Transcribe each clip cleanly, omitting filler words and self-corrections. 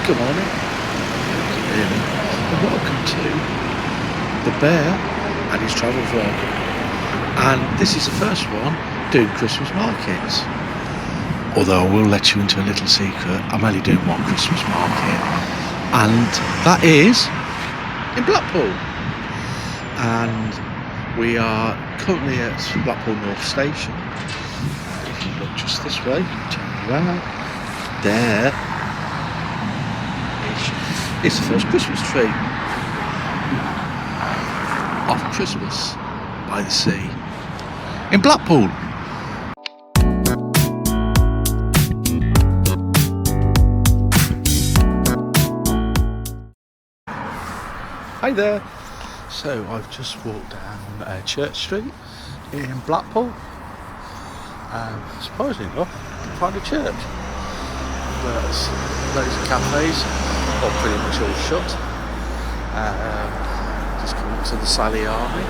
Good morning, and welcome to the Bear and his travel vlog. And this is the first one doing Christmas markets. Although I will let you into a little secret, I'm only doing one Christmas market, and that is in Blackpool. And we are currently at Blackpool North Station. If you look just this way, turn around, there is the first Christmas tree of Christmas by the sea in Blackpool. Hi there. So I've just walked down Church Street in Blackpool, and surprisingly enough, I can find a church. There's loads of cafes, or pretty much all shut. Just come up to the Sally Army,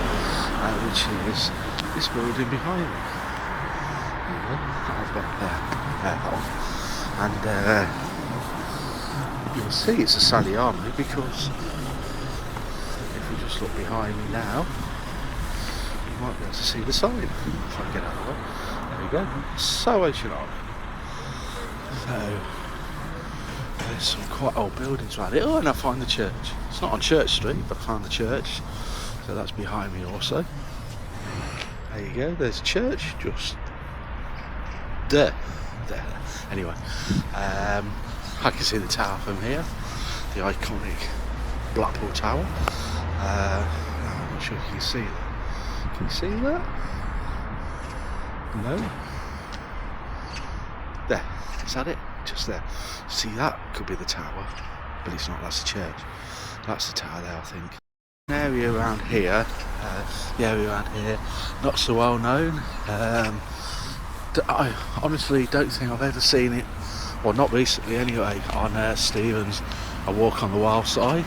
which is this building behind me. I've got that one. And you'll see it's the Sally Army because if we just look behind me now, you might be able to see the sign. If I get out of the way. There we go. Salvation Army. So there's some quite old buildings around it. Oh, and I find the church. It's not on Church Street, but I found the church. So that's behind me also. There you go. There's a church just there. Anyway, I can see the tower from here. The iconic Blackpool Tower. I'm not sure if you can see that. Can you see that? No? There. Is that it? Just there. See, that could be the tower, but it's not. That's the church. That's the tower there, I think. The area around here, not so well known. I honestly don't think I've ever seen it, or not recently anyway, on Stevens, A Walk on the Wild Side.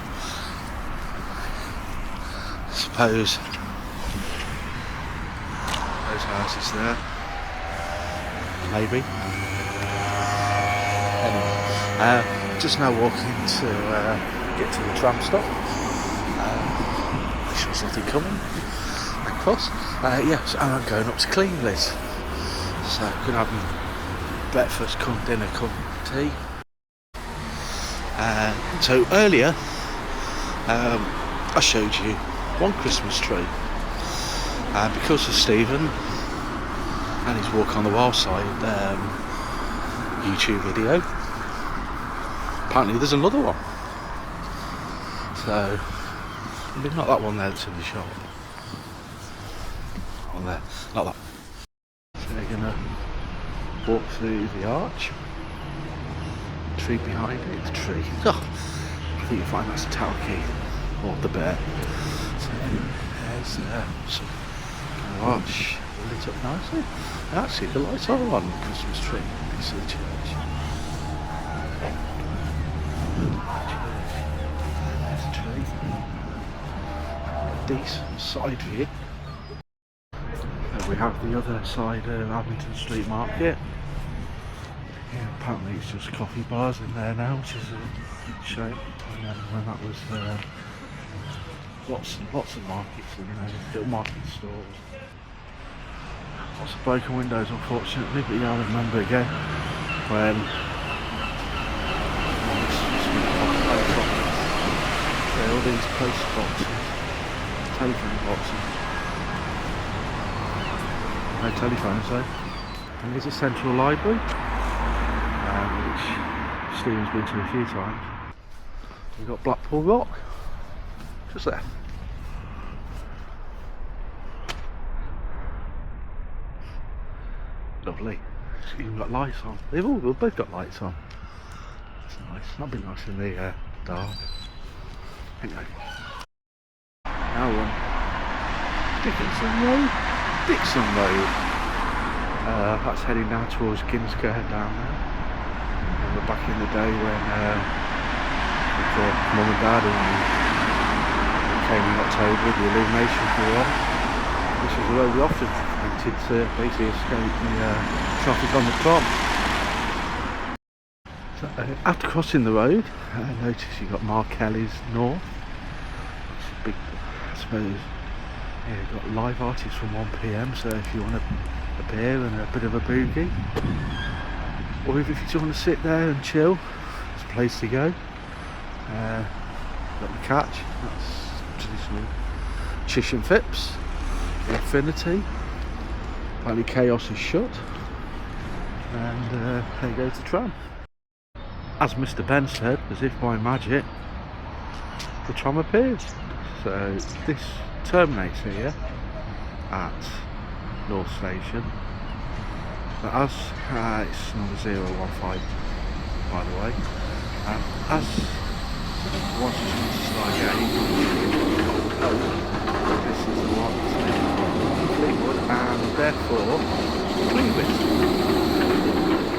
Suppose those houses there, maybe. Anyway, just now walking to get to the tram stop. Sure there's nothing coming across. Yes, and I'm going up to Cleveleys. So I'm going to have breakfast, come dinner, come tea. So earlier, I showed you one Christmas tree. Because of Stephen and his Walk on the Wild Side YouTube video, apparently there's another one. So maybe not that one there that's in the shop. On there, not that. So we're gonna walk through the arch. The tree behind it, the tree. Oh, I think you'll find that's the tower key or the bear. So there's some arch lit up nicely. Actually, the lights are on the Christmas tree next to the church. Decent side view. We have the other side of Abington Street Market. Yeah, apparently it's just coffee bars in there now, which is a shame. When that was lots of markets and little market stalls. Lots of broken windows, unfortunately, but yeah, I remember again when all these post boxes, telephone boxes, no telephones though. And there's a central library, which Stephen's been to a few times. We've got Blackpool Rock, just there. Lovely. It's even got lights on. They've both got lights on. It's nice. That'd be nice in the dark. Anyway. Now we're on Dixon Road. That's heading down towards Ginscourt down there. Remember back in the day when with Mum and Dad and came in October, the illumination for one. This is the road we often frequented to basically escape the traffic on the prom. So after crossing the road, notice you've got Kelly's North. It's a big, I suppose, yeah, you've got live artists from 1 PM, so if you want a beer and a bit of a boogie, or if you just want to sit there and chill, it's a place to go. Got the Catch, that's traditional Chish and Phipps, the Infinity, apparently Chaos is shut, and there goes the tram. As Mr. Ben said, as if by magic, the tram appears. So this terminates here at North Station. But as it's number 015, by the way, as once you come to Stargate, this is the one to Fleetwood and therefore Cleveleys.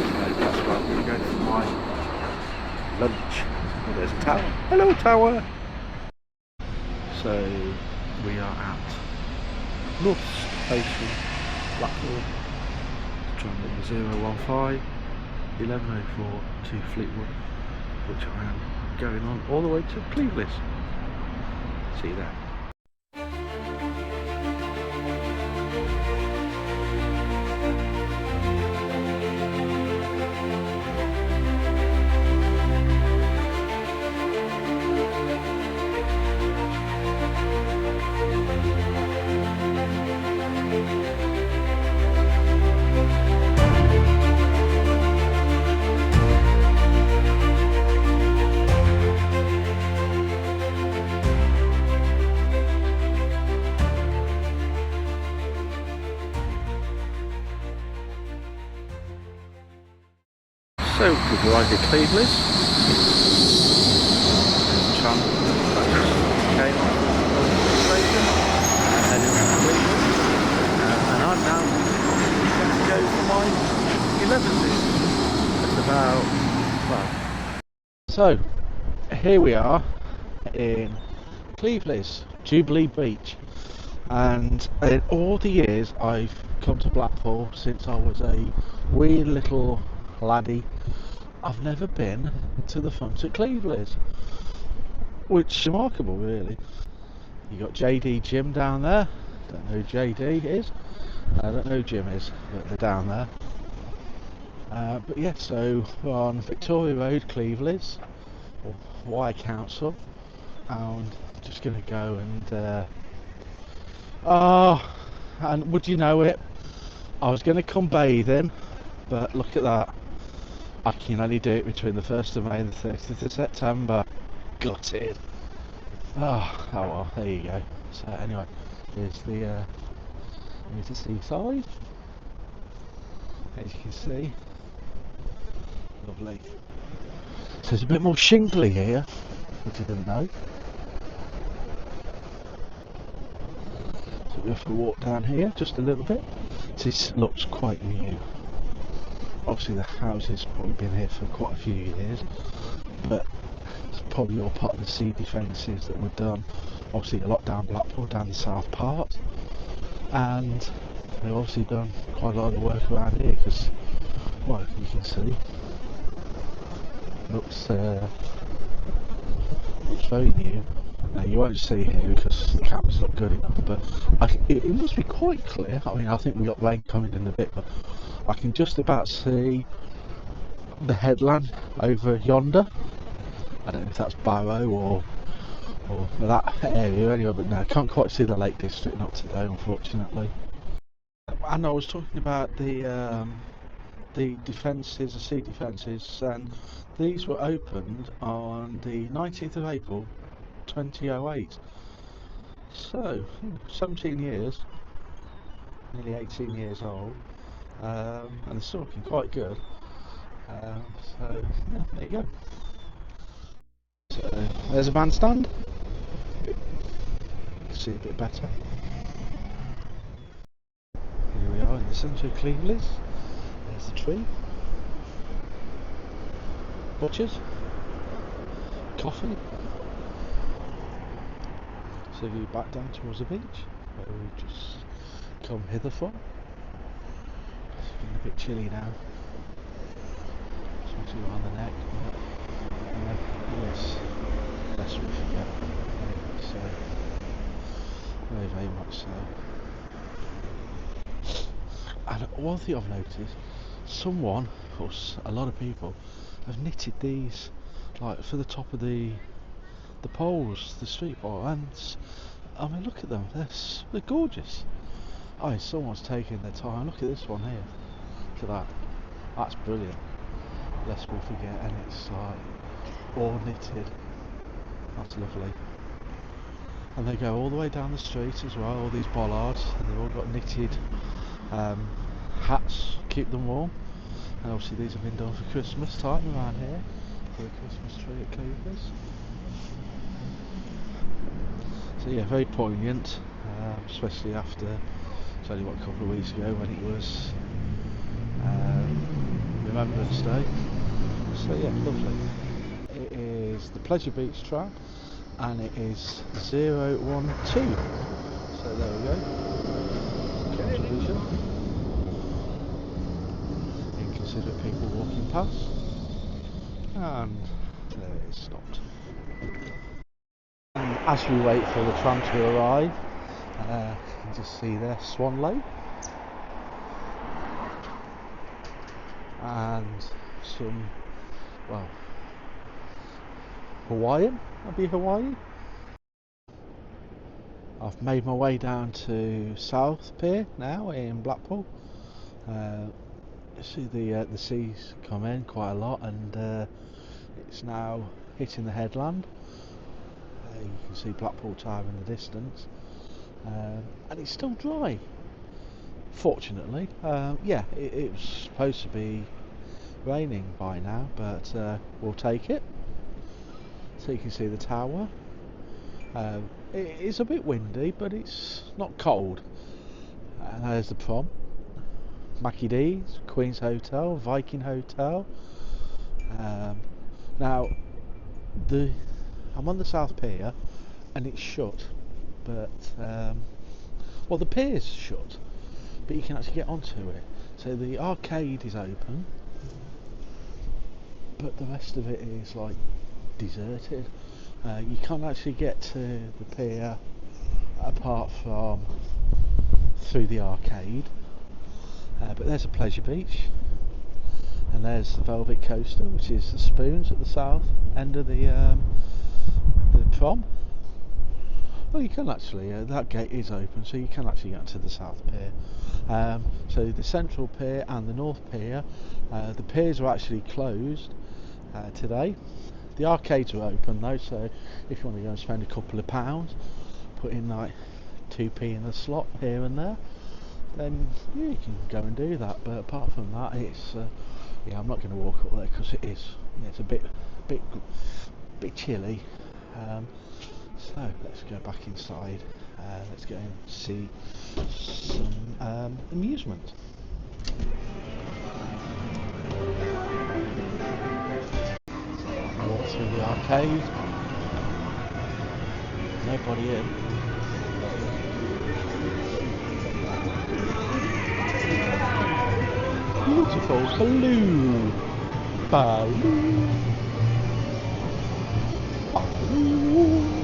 So that's where I'm going to go for my lunch. Oh, there's a tower. Hello, tower! So we are at North Station, Blackpool, tram number 015, 1104 to Fleetwood, which I am going on all the way to Cleveleys. See you there. So, we've arrived at Cleveleys. There's the tram that just came off the station and heading to Cleveleys. And I'm now going to go for my 11th. It's about, well. So, here we are in Cleveleys, Jubilee Beach. And in all the years I've come to Blackpool since I was a wee little laddie, I've never been to the front at Cleveleys, which is remarkable really. You got JD Jim down there, don't know who JD is, I don't know who Jim is, but they're down there. But yeah, so we're on Victoria Road, Cleveleys, or Y Council, and just gonna go and would you know it, I was gonna come bathing, but look at that, I can only do it between the 1st of May and the 30th of September. Gutted. Oh well, there you go. So anyway, here's the seaside. As you can see, lovely. So it's a bit more shingly here, which I didn't know. So we have to walk down here just a little bit. This looks quite new. Obviously the house has probably been here for quite a few years, but it's probably all part of the sea defences that were done. Obviously a lot down Blackpool, down the south part, and they've obviously done quite a lot of work around here because, well, you can see, looks very new. Now you won't see here because the camera's not good enough, but it must be quite clear. I mean, I think we got rain coming in a bit, but I can just about see the headland over yonder. I don't know if that's Barrow or that area anyway, but no, I can't quite see the Lake District, not today unfortunately. And I was talking about the defences, the sea defences, and these were opened on the 19th of April 2008. So 17 years, nearly 18 years old, and they're still looking quite good. So yeah, there you go. So there's a bandstand. You can see a bit better. Here we are in the centre of Cleveleys. There's the tree. Butchers. Coffee. So you back down towards the beach, where we've just come hither from. It's getting a bit chilly now. So actually around the neck, but yes, lest we forget. So very, very much so. And one thing I've noticed, someone, or a lot of people, have knitted these like for the top of the poles, the street pole, and I mean look at them, they're gorgeous. Oh, someone's taking their time. Look at this one here. Look at that. That's brilliant. Lest we forget, and it's like all knitted. That's lovely. And they go all the way down the street as well, all these bollards, and they've all got knitted hats, keep them warm. And obviously these have been done for Christmas time around here, for the Christmas tree at Cleveleys. So yeah, very poignant, especially after, it's only what, a couple of weeks ago when it was Remembrance Day. So yeah, lovely. It is the Pleasure Beach tram, and it is 012. So there we go. Contribution. Inconsiderate people walking past, and there it is stopped. And as we wait for the tram to arrive, you can just see there Swan Lake and some, well, Hawaiian. That'd be Hawaii. I've made my way down to South Pier now in Blackpool. You see the sea's come in quite a lot, and it's now hitting the headland. You can see Blackpool Tower in the distance, and it's still dry. Fortunately, yeah, it was supposed to be raining by now, but we'll take it. So you can see the tower. It is a bit windy, but it's not cold. And there's the prom, Mackie D's, Queen's Hotel, Viking Hotel. Now, I'm on the South Pier, and it's shut, but well, the pier's shut, but you can actually get onto it. So the arcade is open, but the rest of it is like deserted. You can't actually get to the pier apart from through the arcade, but there's a Pleasure Beach, and there's the Velvet Coaster, which is the Spoons at the south end of the prom. Well, you can actually, that gate is open, so you can actually get to the South Pier. So the Central Pier and the North Pier, the piers are actually closed today. The arcades are open though, so if you want to go and spend a couple of pounds, put in like 2p in the slot here and there, then yeah, you can go and do that. But apart from that, it's yeah, I'm not going to walk up there because it is, yeah, it's a bit chilly. So let's go back inside. Let's go and see some amusement. Walk through the arcade. Nobody in. Beautiful balloon. Balloon. Balloon.